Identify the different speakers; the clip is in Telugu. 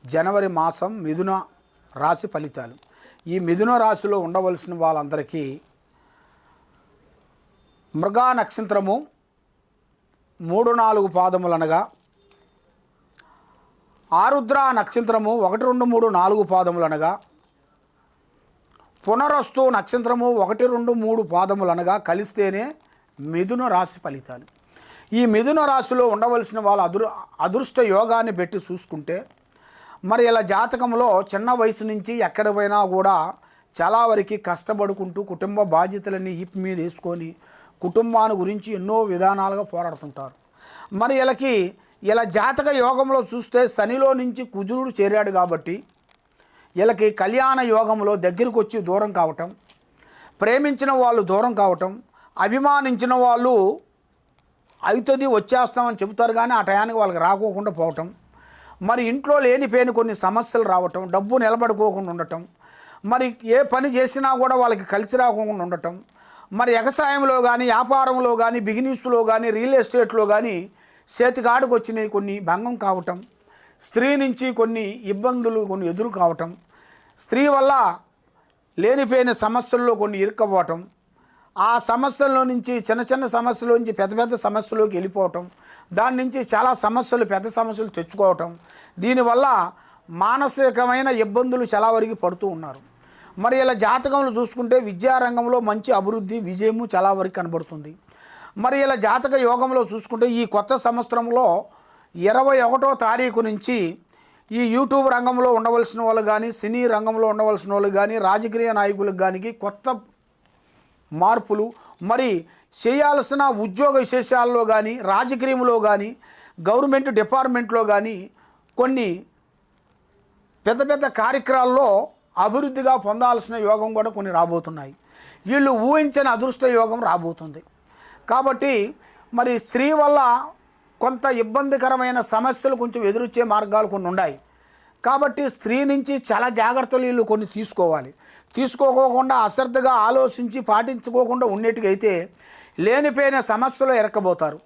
Speaker 1: జనవరి మాసం మిథున రాశి ఫలితాలు. ఈ మిథున రాశిలో ఉండవలసిన వాళ్ళందరికీ మృగా నక్షత్రము 3-4 పాదములనగా, ఆరుద్ర నక్షత్రము 1-2-3-4 పాదములనగా, పునరస్తు నక్షత్రము 1-2-3 పాదములనగా కలిస్తేనే మిథున రాశి ఫలితాలు. ఈ మిథున రాశిలో ఉండవలసిన వాళ్ళ అదృష్ట యోగాన్ని పెట్టి చూసుకుంటే, మరి ఇలా జాతకంలో చిన్న వయసు నుంచి ఎక్కడ పోయినా కూడా చాలా వరకు కష్టపడుకుంటూ కుటుంబ బాధ్యతలన్నీ ఈపు మీద వేసుకొని కుటుంబాన్ని గురించి ఎన్నో విధానాలుగా పోరాడుతుంటారు. మరి ఇలా జాతక యోగంలో చూస్తే శనిలో నుంచి కుజుడు చేరాడు కాబట్టి వీళ్ళకి కళ్యాణ యోగంలో దగ్గరికి వచ్చి దూరం కావటం, ప్రేమించిన వాళ్ళు దూరం కావటం, అభిమానించిన వాళ్ళు అవుతుంది వచ్చేస్తామని చెబుతారు కానీ ఆ టయానికి వాళ్ళకి రాకోకుండా పోవటం, మరి ఇంట్లో లేనిపోయిన కొన్ని సమస్యలు రావటం, డబ్బు నిలబడుకోకుండా ఉండటం, మరి ఏ పని చేసినా కూడా వాళ్ళకి కలిసి రాకుండా ఉండటం, మరి వ్యవసాయంలో కానీ వ్యాపారంలో కానీ బిజినెస్లో కానీ రియల్ ఎస్టేట్లో కానీ చేతికాడికి వచ్చినవి కొన్ని భంగం కావటం, స్త్రీ నుంచి కొన్ని ఇబ్బందులు కొన్ని ఎదురు కావటం, స్త్రీ వల్ల లేనిపోయిన సమస్యల్లో కొన్ని ఇరుక్కపోవటం, ఆ సమస్యల్లో నుంచి చిన్న చిన్న సమస్యల నుంచి పెద్ద పెద్ద సమస్యలోకి వెళ్ళిపోవటం, దాని నుంచి చాలా సమస్యలు పెద్ద సమస్యలు తెచ్చుకోవటం, దీనివల్ల మానసికమైన ఇబ్బందులు చాలా వరకు పడుతూ ఉన్నారు. మరి ఇలా జాతకంలో చూసుకుంటే విద్యారంగంలో మంచి అభివృద్ధి విజయము చాలా వరకు కనబడుతుంది. మరి ఇలా జాతక యోగంలో చూసుకుంటే ఈ కొత్త సంవత్సరంలో 21వ తారీఖు నుంచి ఈ యూట్యూబ్ రంగంలో ఉండవలసిన వాళ్ళు కానీ, సినీ రంగంలో ఉండవలసిన వాళ్ళు కానీ, రాజకీయ నాయకులకు కానీ కొత్త మార్పులు, మరి చేయాల్సిన ఉద్యోగ విశేషాల్లో కానీ, రాజకీయంలో కానీ, గవర్నమెంట్ డిపార్ట్మెంట్లో కానీ కొన్ని పెద్ద పెద్ద కార్యక్రమాల్లో అభివృద్ధిగా పొందాల్సిన యోగం కూడా కొన్ని రాబోతున్నాయి. వీళ్ళు ఊహించని అదృష్ట యోగం రాబోతుంది. కాబట్టి మరి స్త్రీ వల్ల కొంత ఇబ్బందికరమైన సమస్యలు కొంచెం ఎదురొచ్చే మార్గాలు కొన్ని ఉన్నాయి. కాబట్టి స్త్రీ నుంచి చాలా జాగ్రత్తలు వీళ్ళు కొన్ని తీసుకోకుండా అశ్రద్ధగా ఆలోచించి పాటించుకోకుండా ఉండేట్టుగైతే లేనిపోయిన సమస్యలు ఎరక్కబోతారు.